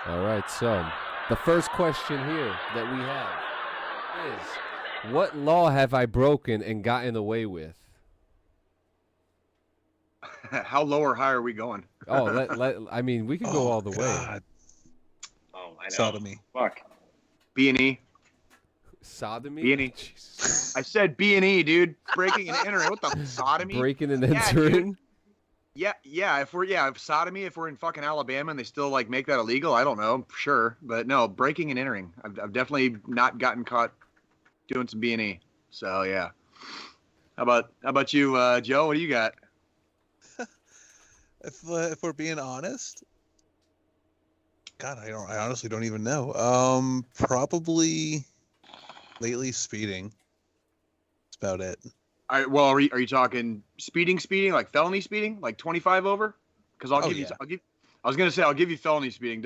All right, so the first question here that we have is, what law have I broken and gotten away with? How low or high are we going? I mean, we could go all the way. Oh, I know. Sodomy. Fuck. B&E. Sodomy? B&E. Jesus. I said B&E, dude. Breaking and entering. What the sodomy? Breaking and entering? Yeah. If sodomy, if we're in fucking Alabama and they still like make that illegal, I don't know, sure, but no, breaking and entering. I've definitely not gotten caught doing some B&E. So yeah. How about you, Joe? What do you got? If we're being honest, God, I honestly don't even know. Probably lately speeding. That's about it. All right, well, are you talking speeding, like felony speeding, like 25 over? Because I'll give you felony speeding.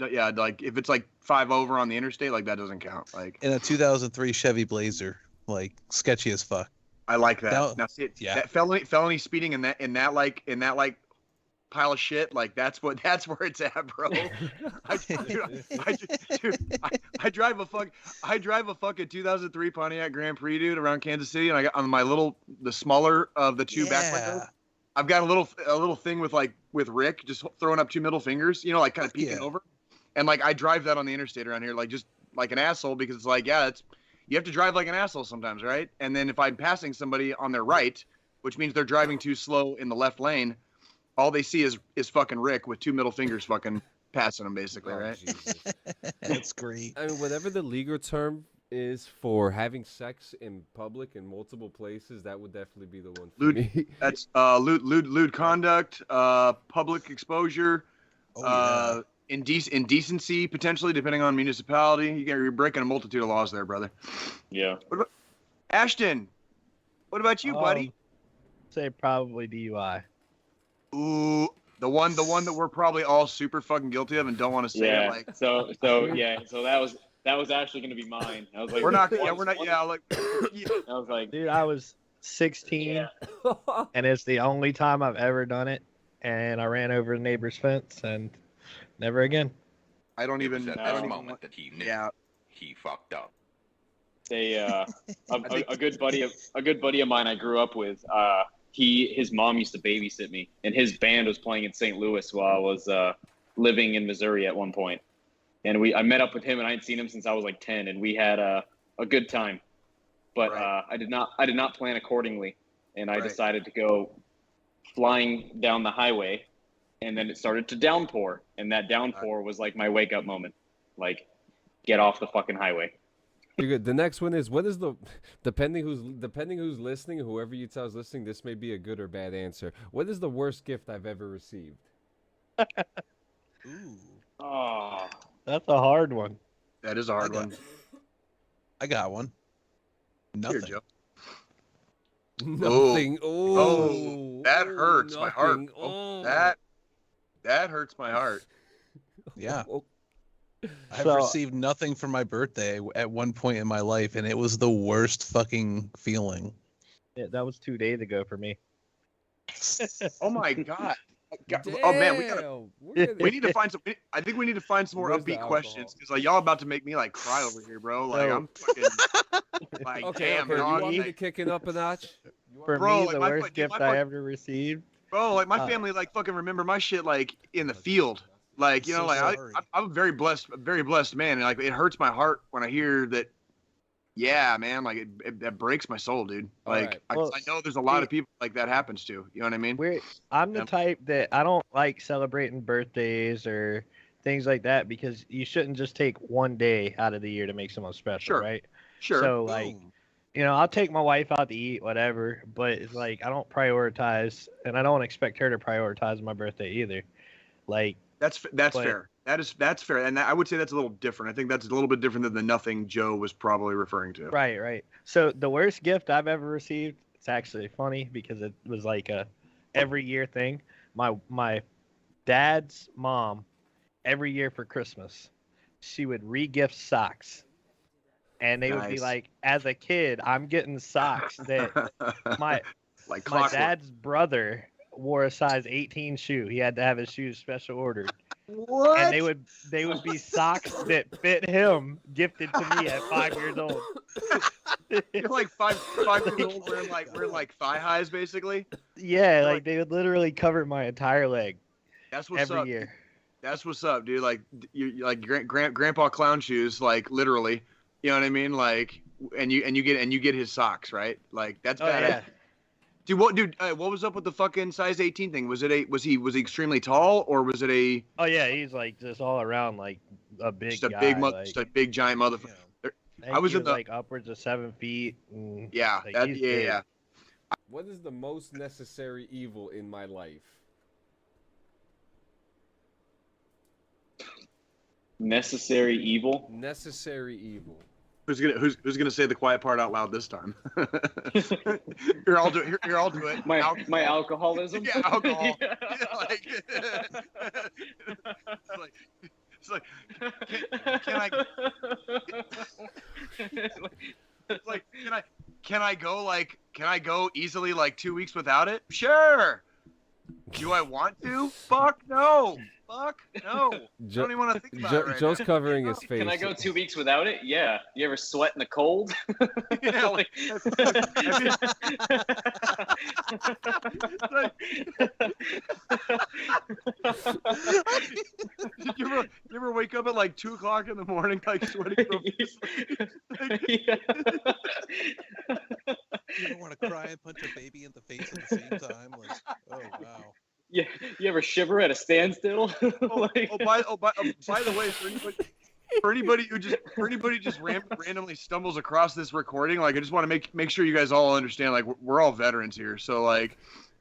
Yeah, like if it's like 5 over on the interstate, like that doesn't count. Like In a 2003 Chevy Blazer, like sketchy as fuck. I like that. Now see, yeah. that felony speeding in that pile of shit, like that's where it's at, bro. I drive a fucking 2003 Pontiac Grand Prix, dude, around Kansas City, and I got on the smaller of the two back windows. I've got a little thing with Rick just throwing up 2 middle fingers, you know, like kind of peeking over, and like I drive that on the interstate around here, like just like an asshole, because it's like, yeah, you have to drive like an asshole sometimes, right? And then if I'm passing somebody on their right, which means they're driving too slow in the left lane, all they see is fucking Rick with 2 middle fingers fucking passing them, basically, right? Jesus. That's great. I mean, whatever the legal term is for having sex in public in multiple places, that would definitely be the one for me. That's lewd conduct, public exposure, indecency, potentially, depending on municipality. You're breaking a multitude of laws there, brother. Yeah. Ashton, what about you, buddy? Say probably DUI. Ooh, the one that we're probably all super fucking guilty of and don't want to say it. Like, so that was actually gonna be mine. I was like, we're not. I was like, dude, I was 16, and it's the only time I've ever done it, and I ran over a neighbor's fence, and never again. I don't even. Moment that he knew he fucked up. A good buddy of mine I grew up with. His mom used to babysit me, and his band was playing in St. Louis while I was living in Missouri at one point. And I met up with him, and I hadn't seen him since I was like 10, and we had a good time. But I did not plan accordingly, and I decided to go flying down the highway, and then it started to downpour, and that downpour was like my wake up moment, like get off the fucking highway. You're good. The next one is, what is the depending who's listening, whoever you tell is listening, this may be a good or bad answer. What is the worst gift I've ever received? Ooh. Oh, that's a hard one. That is a hard one. I got one. Nothing. Here, Joe. Nothing. Oh, that hurts my heart. Oh. That hurts my heart. Yeah. I've received nothing for my birthday at one point in my life, and it was the worst fucking feeling. Yeah, that was 2 days ago for me. Oh my god. Oh man, we need to find some. I think we need to find some more upbeat questions, because like y'all about to make me like cry over here, bro. Like I'm fucking like, damn, you dog. want me to kick it up a notch? For me, the worst gift I ever received. Bro, like my family like fucking remember my shit like in the field. Like, you know, like I'm a very blessed man, and like it hurts my heart when I hear that. Yeah, man, like that breaks my soul, dude. Like, I know there's a lot of people like that happens to. You know what I mean? I'm the type that I don't like celebrating birthdays or things like that, because you shouldn't just take one day out of the year to make someone special, right? Sure. So like, you know, I'll take my wife out to eat, whatever, but it's like I don't prioritize, and I don't expect her to prioritize my birthday either. Like. That's fair. That's fair, and I would say that's a little different. I think that's a little bit different than the nothing Joe was probably referring to. Right. So the worst gift I've ever received, it's actually funny because it was like a every year thing. My dad's mom, every year for Christmas, she would re-gift socks, and they would be like, as a kid, I'm getting socks that my dad's brother wore a size 18 shoe. He had to have his shoes special ordered. What? And they would be socks that fit him, gifted to me at 5 years old. You're like five years old wearing like thigh highs basically. Yeah, You're like they would literally cover my entire leg That's what's every up. year. That's what's up, dude. Like you like grandpa clown shoes, like literally. You know what I mean? Like, and you get his socks, right? Like that's Oh badass. yeah. Dude, what was up with the fucking size 18 thing? Was he extremely tall or was it a Oh yeah, he's like just all around like a big just a guy. big like, just a big giant motherfucker? I was was in the- like upwards of 7 feet. And, Yeah, like, that, he's yeah, big. yeah. What is the most necessary evil in my life? Necessary evil. Necessary evil. Who's gonna say the quiet part out loud this time? Here, I'll do it. My alcoholism. Yeah, alcohol. Yeah. It's like, can I go easily like 2 weeks without it? Sure. Do I want to? Fuck no. Fuck no. I don't even want to think about it right Joe's now. covering his face. Can I go 2 weeks without it? Yeah. You ever sweat in the cold? Yeah, like, you ever wake up at like 2 o'clock in the morning like sweating profusely? Yeah. You don't want to cry and punch a baby in the face at the same time. Like, oh wow. Yeah. You ever shiver at a standstill? By the way, for anybody who just randomly stumbles across this recording, like I just want to make sure you guys all understand, like we're all veterans here, so like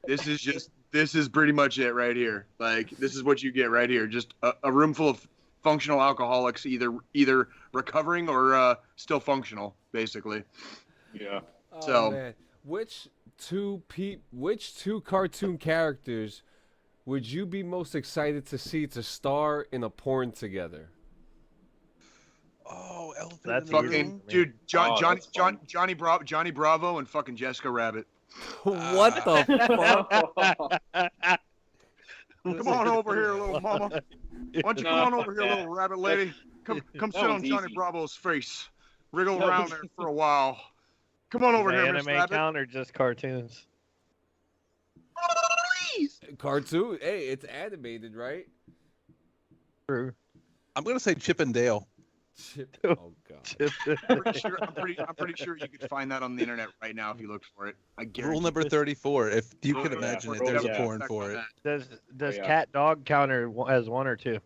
this is pretty much it right here. Like this is what you get right here, just a room full of functional alcoholics, either recovering or still functional, basically. Yeah. Oh, So- man. Which two cartoon characters would you be most excited to see to star in a porn together? Oh, elephant That's in the Fucking room. dude, that's fun. Johnny Bravo and fucking Jessica Rabbit. What the fuck? Come on over here, little mama. Why don't you come on over here, little rabbit lady? Come sit on one's Johnny easy. Bravo's face. Wriggle That around was- there for a while. Come on over Does here, Miss anime Rabbit. count or just cartoons? Cartoon? Hey, it's animated, right? True. I'm gonna say Chip and Dale. Chip. Oh god. I'm pretty sure you could find that on the internet right now if you looked for it. I guarantee. Rule number 34. If you Oh, can yeah. imagine it, Rule there's a number- porn for it. Does yeah. cat dog counter as 1 or 2?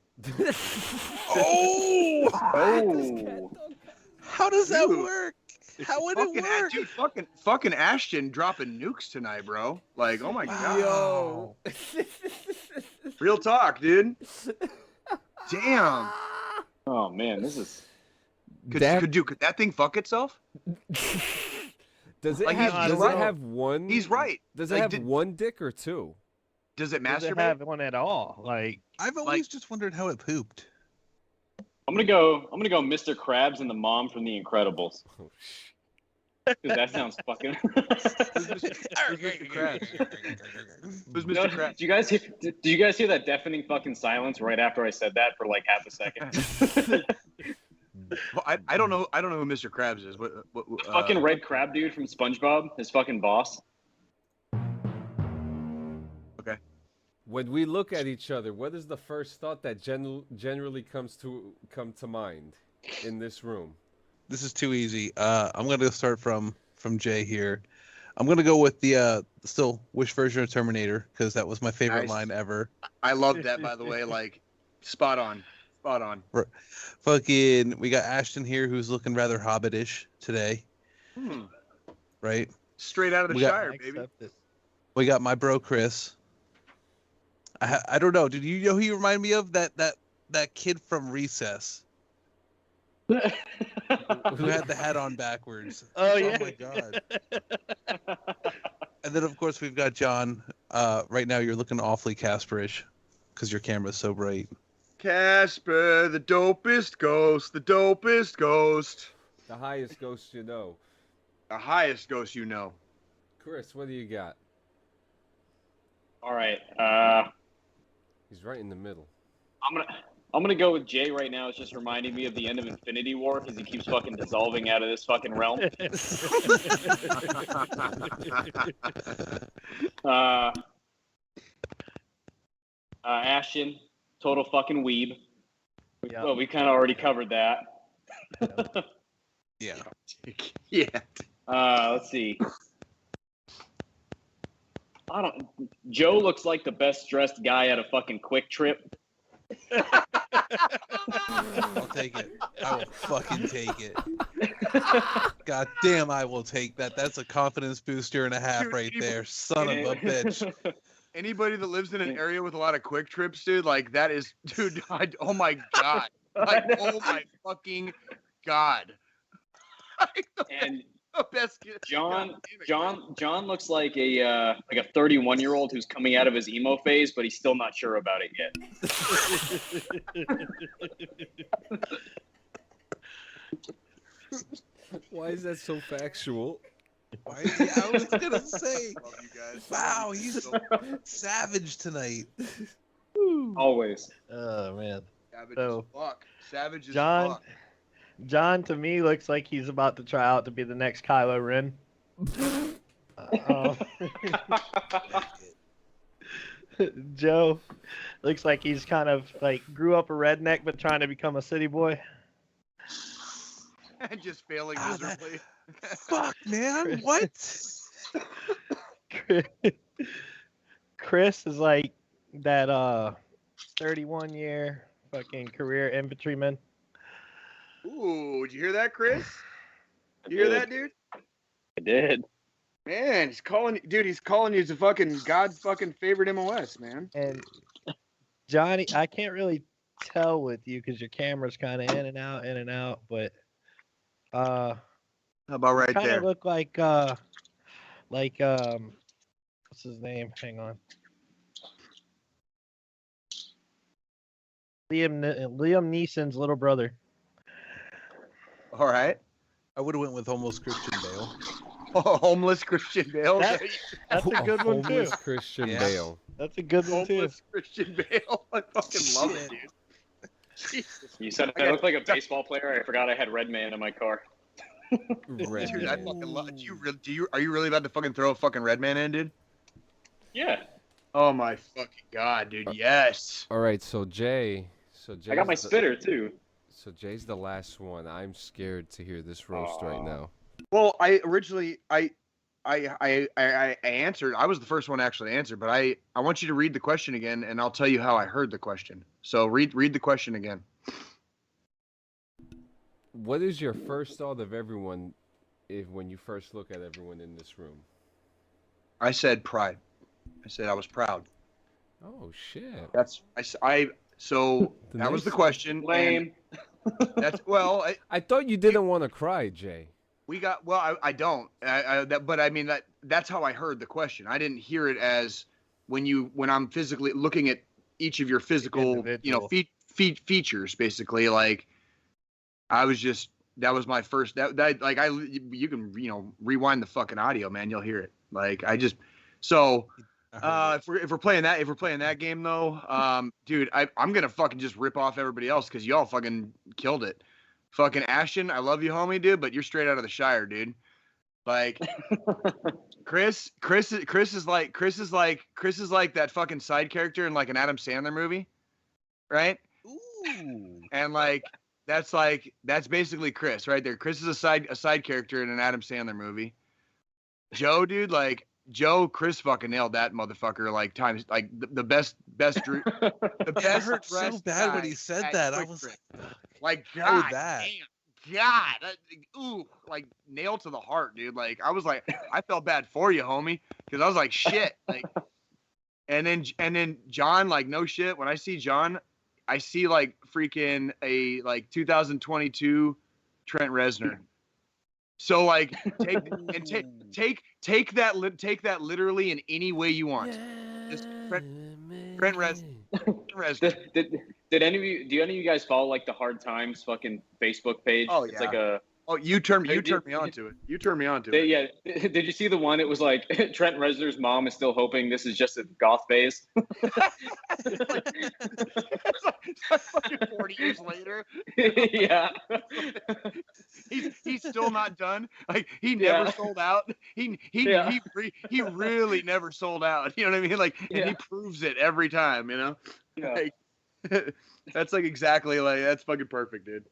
Oh! Oh. How does that Dude. work? How would it Fucking, work? dude, fucking Ashton dropping nukes tonight, bro. Like, oh my god. Yo. Real talk, dude. Damn. Oh man, this is. Could that thing fuck itself? Does it Like, have? he's Does right. it have one? He's right. Does it Like, have one dick or two? Does it Does it masturbate? have one at all? Like, I've always just wondered how it pooped. I'm gonna go Mr. Krabs and the mom from The Incredibles. Oh, sh- 'Cause that sounds fucking. Who's Mr. Krabs? Who's No, Mr. Krabs? did you guys hear that deafening fucking silence right after I said that for like half a second? Well, I don't know. I don't know who Mr. Krabs is. What Fucking red crab dude from SpongeBob, his fucking boss. When we look at each other, what is the first thought that generally come to mind in this room? This is too easy. I'm gonna start from Jay here. I'm gonna go with the still Wish version of Terminator because that was my favorite Nice. line ever. I love that, by the way. Like, spot on. Fucking, we got Ashton here who's looking rather hobbitish today, right? Straight out of the We got- Shire, I baby. accept it. We got my bro Chris. I don't know. Did you know who you remind me of? That kid from Recess who had the hat on backwards. Oh, yeah. my god. And then of course we've got John. Right now you're looking awfully Casperish because your camera's so bright. Casper, the dopest ghost, the dopest ghost. The highest ghost you know. The highest ghost you know. Chris, what do you got? All right. He's right in the middle. I'm gonna go with Jay right now. It's just reminding me of the end of Infinity War because he keeps fucking dissolving out of this fucking realm. Ashton, total fucking weeb. Yep. Well, we kind of already covered that. Yeah. Yeah. Let's see. Joe looks like the best dressed guy at a fucking Quick Trip. I'll take it. I will fucking take it. God damn, I will take that. That's a confidence booster and a half Dude, right there. Son of a bitch. Anybody that lives in an area with a lot of Quick Trips, dude, like that is, dude. Oh my god. Like, oh my fucking god. And The best. John looks like a 31-year-old who's coming out of his emo phase, but he's still not sure about it yet. Why is that so factual? Why is he, I was gonna say, Love you guys. wow, he's savage tonight. Always. Oh man. Savage So, as fuck. Savage as John, fuck. John to me looks like he's about to try out to be the next Kylo Ren. Joe looks like he's kind of like grew up a redneck but trying to become a city boy. And just failing Ah, that- miserably. Fuck, man. What? Chris is like that 31-year fucking career infantryman. Ooh, did you hear that, Chris? You hear that, dude? I did. Man, he's calling you the fucking God fucking favorite MOS, man. And Johnny, I can't really tell with you because your camera's kind of in and out, but How about right kind there? of look like what's his name? Hang on. Liam Neeson's little brother. All right. I would have went with almost Christian Bale. Homeless Christian Bale. That's a good one too. Homeless Christian Yeah. Bale. That's a good one too. Homeless Christian Bale. I fucking love it, dude. Jesus. You said I look like a baseball player. I forgot I had Redman in my car. Red Dude, I Man. fucking love. Are you really about to fucking throw a fucking red man in, dude? Yeah. Oh my fucking god, dude. Yes. All right, so Jay. I got my spitter too. So Jay's the last one. I'm scared to hear this roast right now. Well, I originally I answered. I was the first one to actually answer, but I want you to read the question again, and I'll tell you how I heard the question. So read the question again. What is your first thought of everyone when you first look at everyone in this room? I said pride. I said I was proud. Oh shit. So that was the question. Lame. That's well. I thought you didn't want to cry, Jay. We got well. I don't. But I mean that's how I heard the question. I didn't hear it as when I'm physically looking at each of your physical, features. Basically, like I was just that was my first. You can rewind the fucking audio, man. You'll hear it. Like I just so. If we're playing that game though, dude, I'm gonna fucking just rip off everybody else because y'all fucking killed it. Fucking Ashton, I love you, homie, dude, but you're straight out of the Shire, dude. Like, Chris is like that fucking side character in like an Adam Sandler movie, right? Ooh. And like that's basically Chris right there. Chris is a side character in an Adam Sandler movie. Joe, dude, like. Chris fucking nailed that motherfucker like times like the best the Yeah, best I heard so dressed bad guy when he said at that. I Quick was Trip. like, God that. damn, God, ooh, like nail to the heart, dude. Like I was like, I felt bad for you, homie, because I was like, shit, like, and then John, like, no shit. When I see John, I see like freaking a like 2022 Trent Reznor. So like take that literally in any way you want. Just Trent Reznor. Did any of you guys follow like the Hard Times fucking Facebook page? Oh, It's yeah. like a Oh, you turned me on to it. You turned me on to it. Yeah. Did you see the one? It was like Trent Reznor's mom is still hoping this is just a goth phase. It's like fucking 40 years later. Yeah. He's still not done. Like he never sold out. He really never sold out. You know what I mean? Like, and he proves it every time. You know? Yeah. Like, that's like exactly like that's fucking perfect, dude.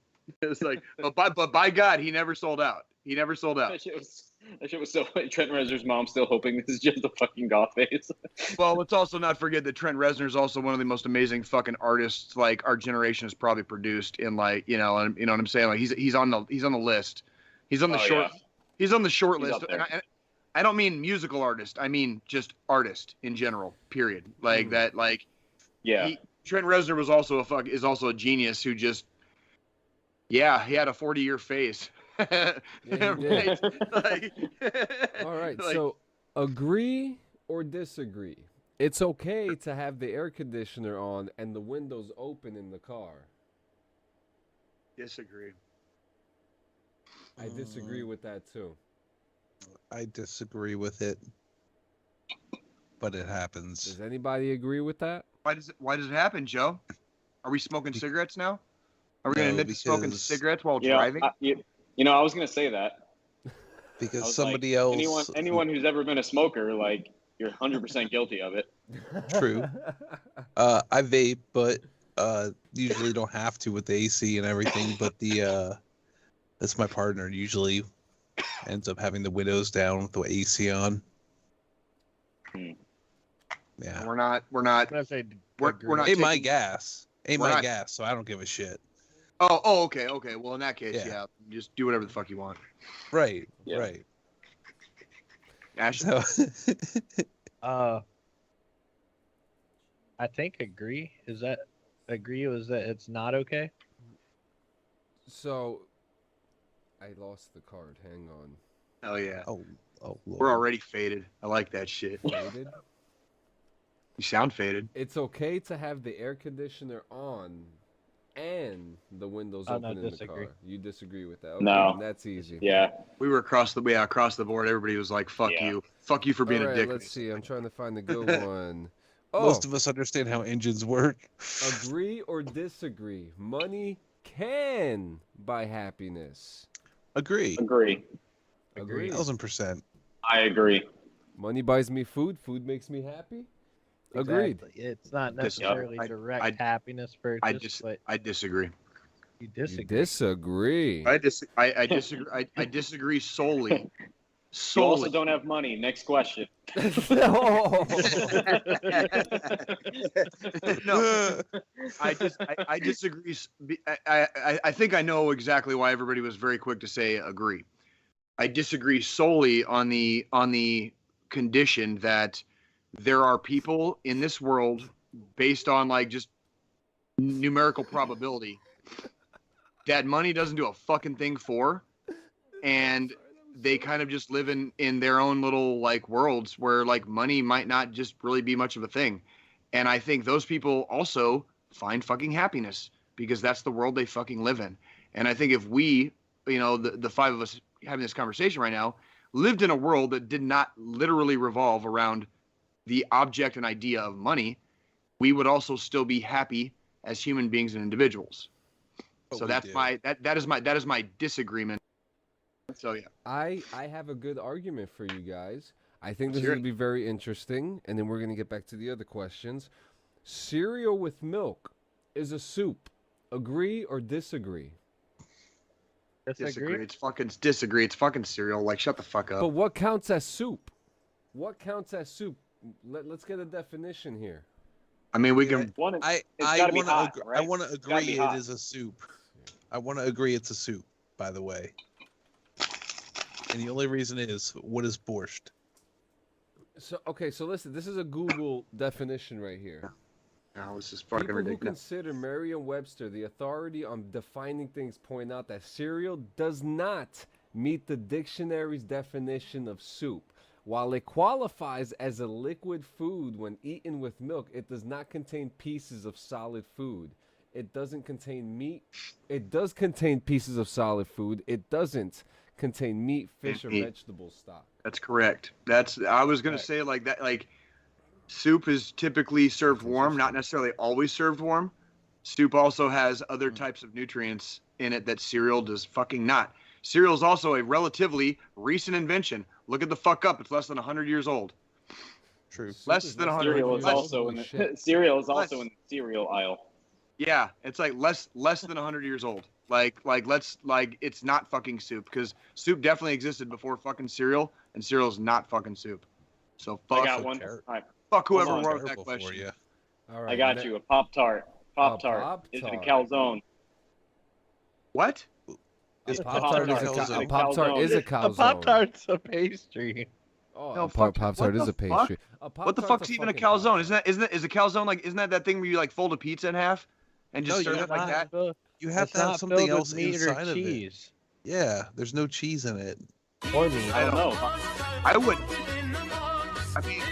It's like, but by God, he never sold out. He never sold out. That shit was so funny. Trent Reznor's mom still hoping this is just a fucking goth phase. Well, let's also not forget that Trent Reznor is also one of the most amazing fucking artists like our generation has probably produced in like you know what I'm saying, like he's on the list. He's on the he's on the short list. And I don't mean musical artist. I mean just artist in general. Period. Like that. Like Trent Reznor was also is also a genius who just he had a 40-year phase. Yeah, he did. Like, all right, like, so agree or disagree? It's okay to have the air conditioner on and the windows open in the car. Disagree. I disagree with that too. I disagree with it, but it happens. Does anybody agree with that? Why does it happen, Joe? Are we smoking cigarettes now? Are we going to admit to smoking cigarettes while driving? I was going to say that. Because somebody else... Anyone who's ever been a smoker, like, you're 100% guilty of it. True. I vape, but usually don't have to with the AC and everything. But that's my partner. Usually ends up having the windows down with the AC on. Yeah. We're not. I'm gonna say We're not. Ain't my gas. Ain't my not- gas, so I don't give a shit. Oh, okay. Well, in that case, Yeah. just do whatever the fuck you want. Right. Yeah. Right. Ashton, So, I think agree. Is that agree? Was that it's not okay? So, I lost the card. Hang on. hell yeah. oh, Lord. We're already faded. I like that shit. Faded. You sound faded. It's okay to have the air conditioner on and the windows Oh, open no, in disagree. the car. You disagree with that? Okay, No. then that's easy. Yeah. We were across the board. Everybody was like, "Fuck Yeah. you, fuck you for being All a right, dick." let's see. I'm trying to find a good one. Oh, Most of us understand how engines work. agree or disagree? Money can buy happiness. Agree. Agree. Agree. 1000%. I agree. Money buys me food. Food makes me happy. Agreed. Exactly. It's not necessarily I- direct I- happiness purchase, but I disagree. you You disagree. disagree. I disagree. I disagree solely. You also don't have money. Next question. No. No, I disagree. I think I know exactly why everybody was very quick to say agree. I disagree solely on the condition that there are people in this world based on like just numerical probability that money doesn't do a fucking thing for, and they kind of just live in their own little like worlds where like money might not just really be much of a thing. And I think those people also find fucking happiness because that's the world they fucking live in. And I think if we, the five of us having this conversation right now, lived in a world that did not literally revolve around the object and idea of money, we would also still be happy as human beings and individuals. So that's that is my disagreement. So yeah. I have a good argument for you guys. I think this is Sure. going to be very interesting, and then we're going to get back to the other questions. Cereal with milk is a soup. Agree or disagree? Disagree. Disagree. It's fucking cereal. Like, shut the fuck up. But what counts as soup? What counts as soup? Let's get a definition here. I mean, we can. One, I gotta be want to hot, right? I want to It's gotta agree be it hot. is a soup. I want to agree it's a soup, by the way. And the only reason is, what is borscht? So listen, this is a Google definition right here. No, this is fucking People who ridiculous. consider Merriam-Webster the authority on defining things point out that cereal does not meet the dictionary's definition of soup. While it qualifies as a liquid food when eaten with milk, it does not contain pieces of solid food. It doesn't contain meat. It does contain pieces of solid food. It doesn't contain meat, fish, or vegetable stock. That's correct. I was gonna say like that. Like, soup is typically served warm, not necessarily always served warm. Soup also has other types of nutrients in it that cereal does fucking not. Cereal is also a relatively recent invention. Look at the fuck up. It's less than 100 years old. True. Less than 100 Cereal years is old. also in the cereal is also in the cereal aisle. Yeah, it's like less than 100 years old. Like it's not fucking soup, because soup definitely existed before fucking cereal, and cereal is not fucking soup. So fuck. I got one. All right. Fuck whoever Hold on. wrote that question. You. All right, I got you. A Pop-Tart. Pop-Tart. Is it a calzone? What? A Pop-Tart is a calzone. A Pop-Tart's a pastry. Oh, No, a fuck, Pop-Tart what is the a pastry. What the fuck's even a calzone? Is a calzone like, isn't that thing where you like fold a pizza in half and just serve it like that? You have It's to have not something filled with else meat inside or of it. cheese. Yeah, there's no cheese in it. Or meat. I don't know. I would. I mean,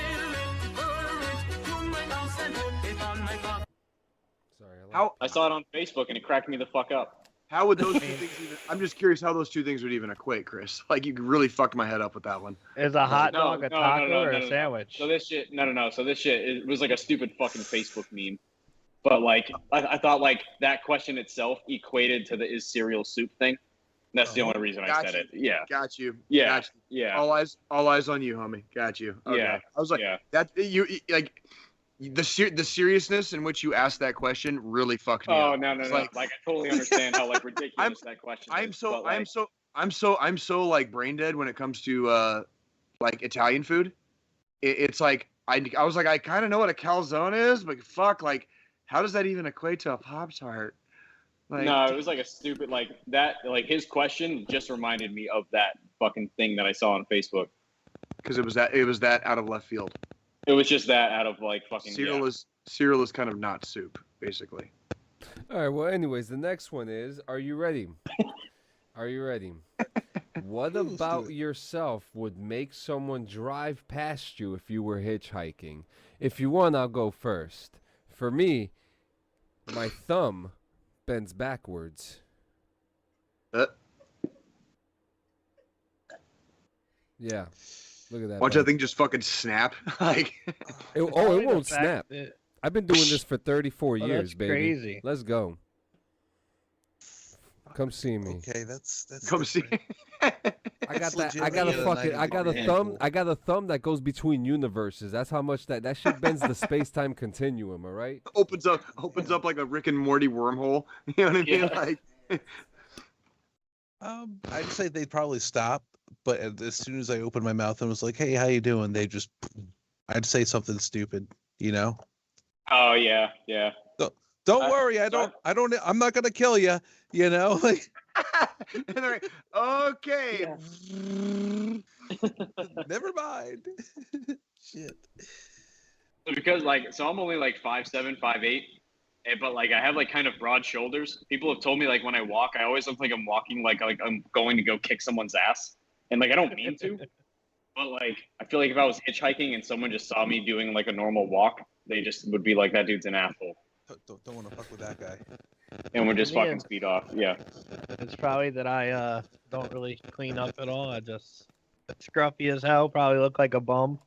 Sorry. I saw it on Facebook and it cracked me the fuck up. how would those two things even? I'm just curious how those two things would even equate, Chris. Like, you really fucked my head up with that one. Is a hot No, dog a taco or a sandwich? So this shit, no. So this shit, it was like a stupid fucking Facebook meme. But like, I thought like that question itself equated to the is cereal soup thing. That's the only reason I said it. Yeah. Got you. Yeah. Got you. Yeah. All eyes on you, homie. Got you. Okay. Yeah. I was like, Yeah. that you like the seriousness in which you asked that question really fucked me Oh up. no. It's Like I totally understand how like ridiculous that question I'm is. so but, like, I'm so like brain dead when it comes to like Italian food. It's like I was like, I kind of know what a calzone is, but fuck, like, how does that even equate to a Pop-Tart? Like, no, it was like a stupid like that. Like his question just reminded me of that fucking thing that I saw on Facebook. because it was that out of left field. It was just that out of like fucking Cereal is kind of not soup, basically. All right. Well, anyways, the next one is: are you ready? Are you ready? What about yourself would make someone drive past you if you were hitchhiking? If you want, I'll go first. For me, my thumb bends backwards. Yeah. Look at that. Watch that thing just fucking snap. Like, It won't snap. I've been doing this for 34 years, that's baby. crazy. Let's go. Come see me. Okay, that's come see. I got that. I got a fucking. I got a thumb. I got a thumb that goes between universes. That's how much that shit bends the space-time continuum. All right. opens up like a Rick and Morty wormhole. You know what I mean? Yeah. Like, I'd say they'd probably stop, but as soon as I opened my mouth and was like, "Hey, how you doing?" They just, I'd say something stupid, you know. Oh yeah. Don't worry, I'm not gonna kill you, you know. Like, and they're like, okay. never mind. Shit. Because like, so I'm only like 5'7", 5'8", but like I have like kind of broad shoulders. People have told me like when I walk, I always look like I'm walking like I'm going to go kick someone's ass, and like I don't mean to, but like I feel like if I was hitchhiking and someone just saw me doing like a normal walk, they just would be like, that dude's an asshole, Don't want to fuck with that guy. and would just Yeah. fucking speed off. Yeah. It's probably that I don't really clean up at all. I just scruffy as hell. Probably look like a bum.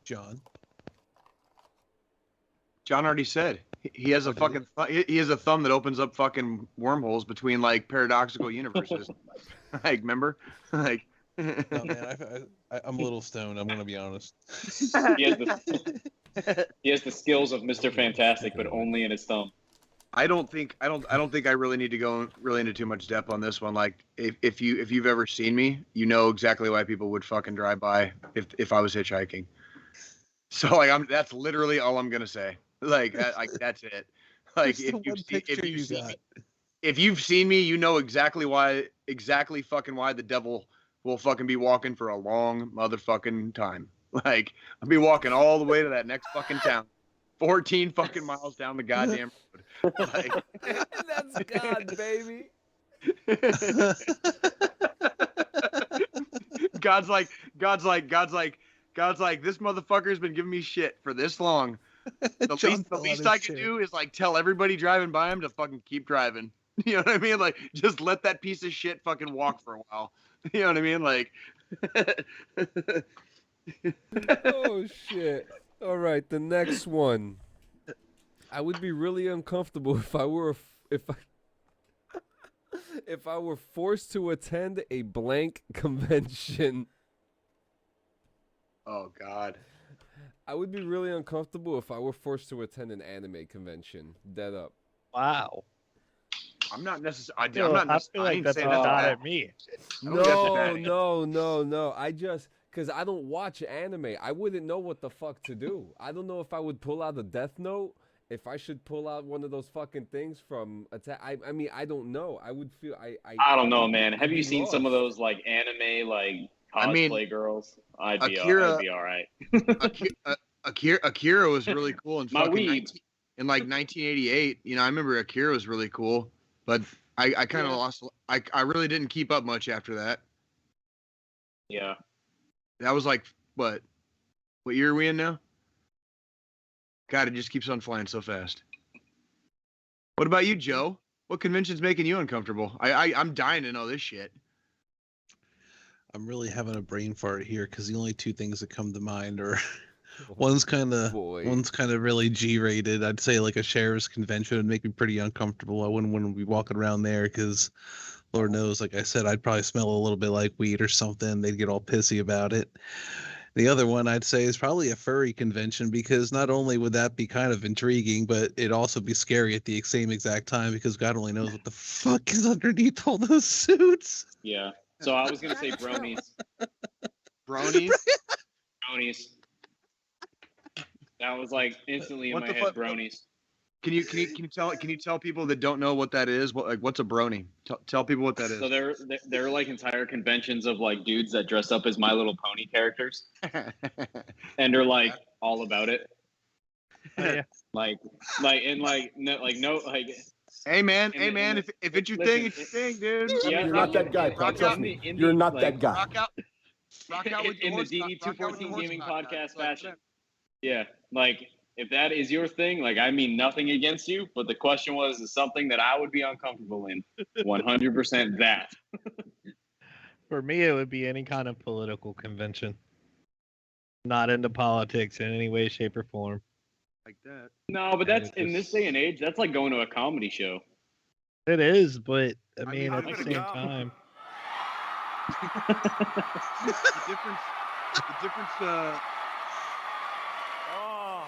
John. John already said he has a fucking he has a thumb that opens up fucking wormholes between like paradoxical universes. Like, remember? Like, No, man, I'm a little stoned. I'm gonna be honest. He has the skills of Mr. Fantastic, but only in his thumb. I don't think I really need to go really into too much depth on this one. Like, if you've ever seen me, you know exactly why people would fucking drive by if I was hitchhiking. So like, that's literally all I'm gonna say. Like that's it. Like, if you've seen me, you know exactly fucking why the devil will fucking be walking for a long motherfucking time. Like, I'll be walking all the way to that next fucking town, 14 fucking miles down the goddamn road. Like, That's God, baby. God's like, this motherfucker's been giving me shit for this long. The least I could do is like tell everybody driving by him to fucking keep driving. You know what I mean? Like, just let that piece of shit fucking walk for a while. You know what I mean? Like. Oh shit! All right, the next one. I would be really uncomfortable if I were if I were forced to attend a blank convention. Oh God. I would be really uncomfortable if I were forced to attend an anime convention. Dead up. Wow. I'm not necessarily. I feel like that's not at me. No. I just because I don't watch anime. I wouldn't know what the fuck to do. I don't know if I would pull out a Death Note. If I should pull out one of those fucking things from Attack. I mean, I don't know. I would feel. I don't know, man. Have you seen some of those like anime like cosplay girls? I'd be all right. Akira was really cool in My fucking weed. in like 1988. You know, I remember Akira was really cool, but I kind of lost. I really didn't keep up much after that. Yeah. That was like what year are we in now? God, it just keeps on flying so fast. What about you, Joe? What convention's making you uncomfortable? I'm dying to know this shit. I'm really having a brain fart here because the only two things that come to mind are one's kind of really G-rated. I'd say like a sheriff's convention would make me pretty uncomfortable. I wouldn't want to be walking around there because Lord knows, like I said, I'd probably smell a little bit like weed or something. They'd get all pissy about it. The other one I'd say is probably a furry convention because not only would that be kind of intriguing, but it'd also be scary at the same exact time because God only knows what the fuck is underneath all those suits. Yeah. So I was gonna say bronies. Bronies? Bronies. That was like instantly in my head, bronies. Can you tell people that don't know what that is? What's a brony? Tell people what that is. So they're like entire conventions of like dudes that dress up as My Little Pony characters, and they're like all about it. Yeah. Like. Hey man, if it's your thing, it's your thing, dude. Yeah, You're not that guy, Paul. Trust me. You're not that guy. Rock out with in the DD214 gaming podcast fashion. Yeah, like if that is your thing, like I mean nothing against you, but the question was is something that I would be uncomfortable in. 100% that. For me, it would be any kind of political convention. Not into politics in any way, shape, or form. Like that. No, but that's in this day and age, that's like going to a comedy show. It is, but I mean at the same time. The difference.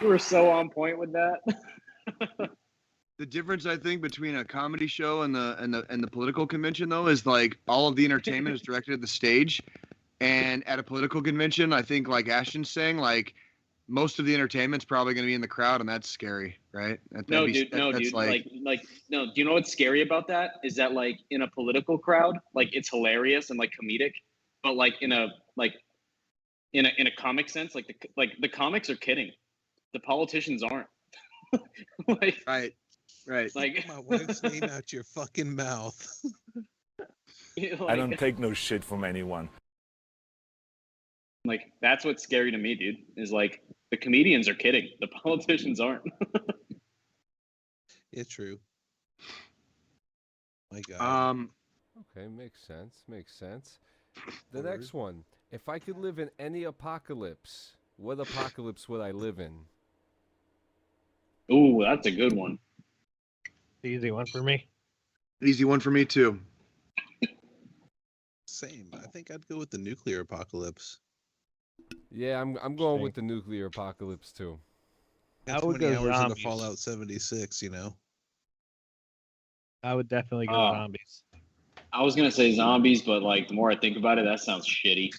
You were so on point with that. The difference, I think, between a comedy show and the political convention, though, is like all of the entertainment is directed at the stage, and at a political convention, I think, like Ashton's saying, like most of the entertainment's probably going to be in the crowd, and that's scary, right? No, dude. Like, no. Do you know what's scary about that? Is that like in a political crowd, like it's hilarious and like comedic, but like in a comic sense, like the comics are kidding. The politicians aren't. Like, right. Like Get my wife's name out your fucking mouth. like, I don't take no shit from anyone. Like that's what's scary to me, dude. Is like the comedians are kidding. The politicians aren't. Yeah, true. My God. Okay, makes sense. The next one. If I could live in any apocalypse, what apocalypse would I live in? Ooh, that's a good one. Easy one for me. Easy one for me too. Same. I think I'd go with the nuclear apocalypse. Yeah, I'm going with the nuclear apocalypse too. That's I would 20 go hours zombies. into Fallout 76, you know. I would definitely go zombies. I was gonna say zombies, but like the more I think about it, that sounds shitty.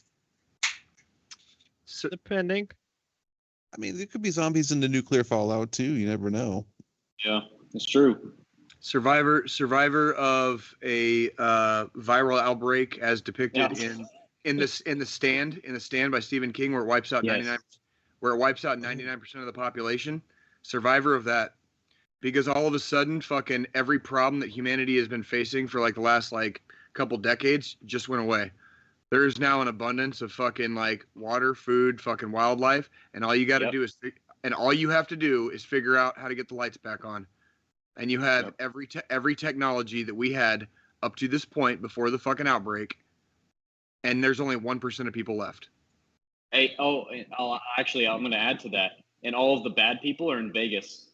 Depending. I mean, there could be zombies in the nuclear fallout too. You never know. Yeah, it's true. Survivor of a viral outbreak as depicted in the stand by Stephen King, where it wipes out 99% of the population. Survivor of that, because all of a sudden, fucking every problem that humanity has been facing for like the last like couple decades just went away. There is now an abundance of fucking like water, food, fucking wildlife, and all you got to do is and all you have to do is figure out how to get the lights back on. And you have every technology that we had up to this point before the fucking outbreak, and there's only 1% of people left. Hey, actually, I'm going to add to that. And all of the bad people are in Vegas.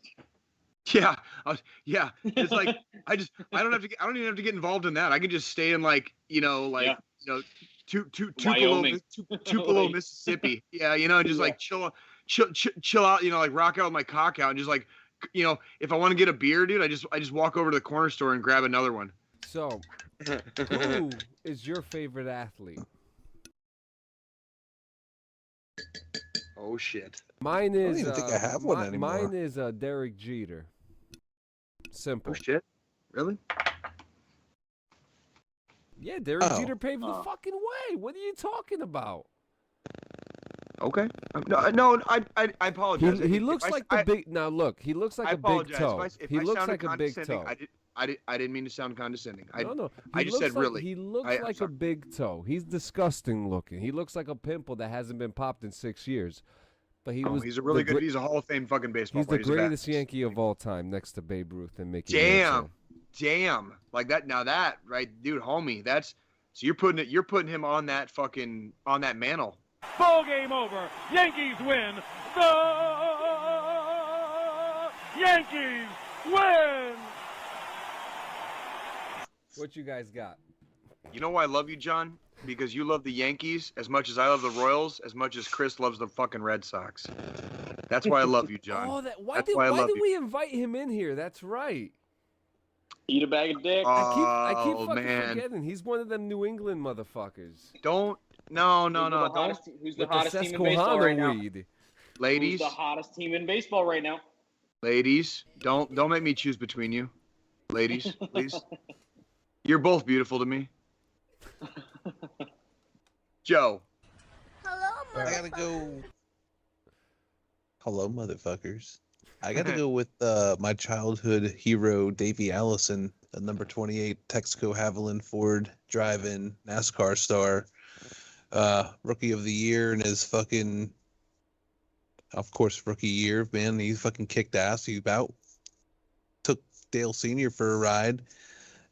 Yeah, yeah. It's like I don't even have to get involved in that. I can just stay in Tupelo, Mississippi. Yeah, and just like chill out. Like rock out with my cock out and just like. If I want to get a beer, dude, I just walk over to the corner store and grab another one. So, who is your favorite athlete? Oh shit! I Mine don't is. even think I have one anymore. Mine is Derek Jeter. Simple. Oh shit! Really? Yeah, Derek Jeter paved the fucking way. What are you talking about? Okay. No, I apologize. He looks like the big. Now look, he looks like a big toe. He looks like a big toe. I didn't mean to sound condescending. No. I just said really. He looks like a big toe. He's disgusting looking. He looks like a pimple that hasn't been popped in 6 years. But he's a really good. He's a Hall of Fame fucking baseball player. He's the greatest Yankee of all time, next to Babe Ruth and Mickey. Damn. Like that. Now that right, dude, homie. That's so you're putting him on that mantle. Ball game over. Yankees win. The Yankees win. What you guys got? You know why I love you, John? Because you love the Yankees as much as I love the Royals, as much as Chris loves the fucking Red Sox. That's why I love you, John. Why did we invite him in here? That's right. Eat a bag of dick. I keep fucking forgetting. He's one of them New England motherfuckers. No. Who's the hottest team in baseball right now? Ladies. Who's the hottest team in baseball right now? Ladies, don't make me choose between you. Ladies, please. You're both beautiful to me. Joe. Hello, I gotta go. Hello, motherfuckers. I gotta go with my childhood hero, Davey Allison, the number 28 Texaco Haviland Ford drive-in NASCAR star, rookie of the year in his fucking, of course, rookie year, man. He fucking kicked ass. He about took Dale Sr. for a ride.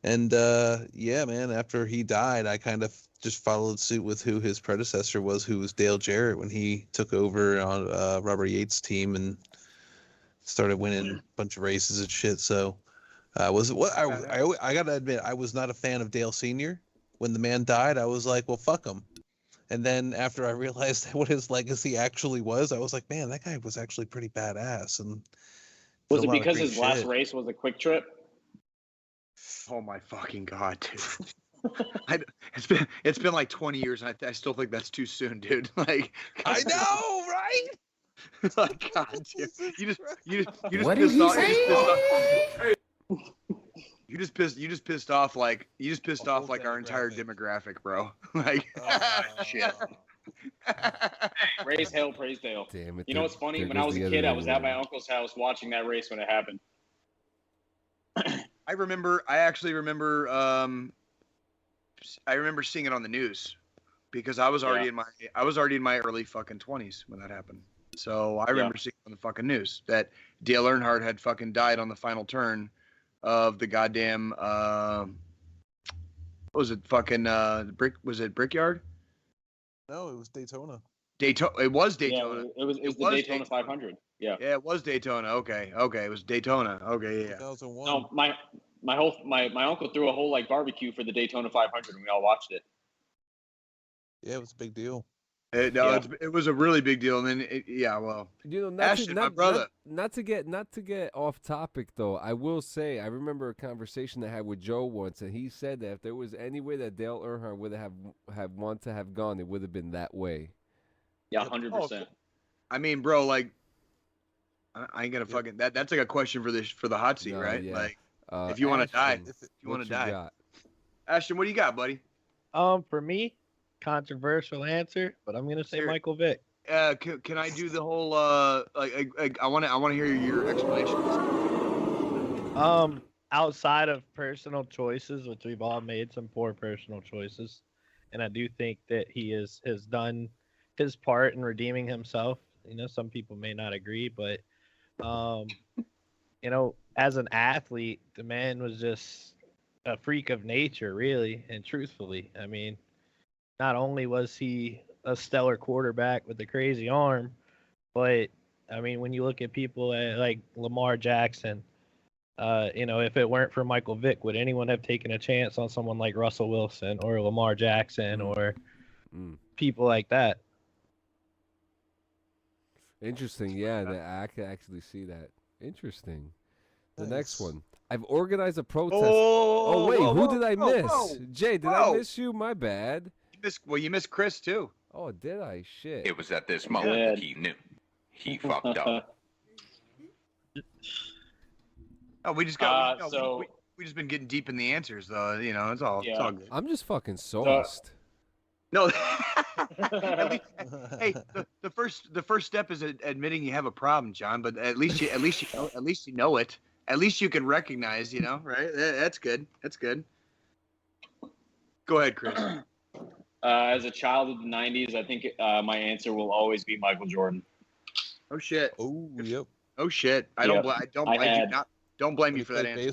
And yeah, man, after he died, I kind of just followed suit with who his predecessor was, who was Dale Jarrett, when he took over on Robert Yates' team and started winning a bunch of races and shit. So I gotta admit, I was not a fan of Dale Sr. When the man died, I was like, well, fuck him. And then after I realized what his legacy actually was, I was like, man, that guy was actually pretty badass. And was it because his last race was a quick trip? Oh my fucking god, dude! It's been like 20 years, and I still think that's too soon, dude. Like, I know, right? Like, god, dude. You just what did he say? You just pissed off like our entire demographic, bro. Like, shit. Raise hell, praise Dale. Damn it! You know what's funny? When I was a kid, I was at my uncle's house watching that race when it happened. I actually remember seeing it on the news because I was already in my early fucking 20s when that happened. So I remember seeing it on the fucking news that Dale Earnhardt had fucking died on the final turn of the goddamn what was it fucking was it Brickyard? No, it was Daytona. It was Daytona. Yeah, it was the Daytona 500. Yeah. Yeah, it was Daytona. Okay, it was Daytona. Okay, yeah. 2001. No, my uncle threw a whole like barbecue for the Daytona 500, and we all watched it. Yeah, it was a big deal. It was a really big deal, and then Ashton, my brother. Not to get off topic though, I will say I remember a conversation I had with Joe once, and he said that if there was any way that Dale Earnhardt would have wanted to have gone, it would have been that way. Yeah, 100%. I mean, bro, like, I ain't gonna fucking that's like a question for the hot seat, right? Yeah. Like, if you want to die, Got? Ashton, what do you got, buddy? For me, controversial answer, but I'm gonna say Michael Vick. Can I do the whole I want to hear your explanation. Outside of personal choices, which we've all made some poor personal choices, and I do think that he has done his part in redeeming himself You know, some people may not agree, but you know, as an athlete, the man was just a freak of nature, really and truthfully. I mean, not only was he a stellar quarterback with a crazy arm, but I mean, when you look at people like Lamar Jackson, you know, if it weren't for Michael Vick, would anyone have taken a chance on someone like Russell Wilson or Lamar Jackson or people like that? Interesting. Yeah, I can actually see that. Interesting. The next one. I've organized a protest. Oh, wait, who did I miss? Jay, did I miss you? My bad. You missed Chris too. Oh, did I? Shit. It was at this moment that he knew. He fucked up. Oh, we just got. We just been getting deep in the answers, though. You know, it's all good. I'm just fucking sauced. No. Hey, the first step is admitting you have a problem, John. But at least you know it. At least you can recognize, you know, right? That's good. That's good. Go ahead, Chris. As a child of the '90s, I think my answer will always be Michael Jordan. Oh shit. Oh, yep. Oh shit. Don't blame you for that answer.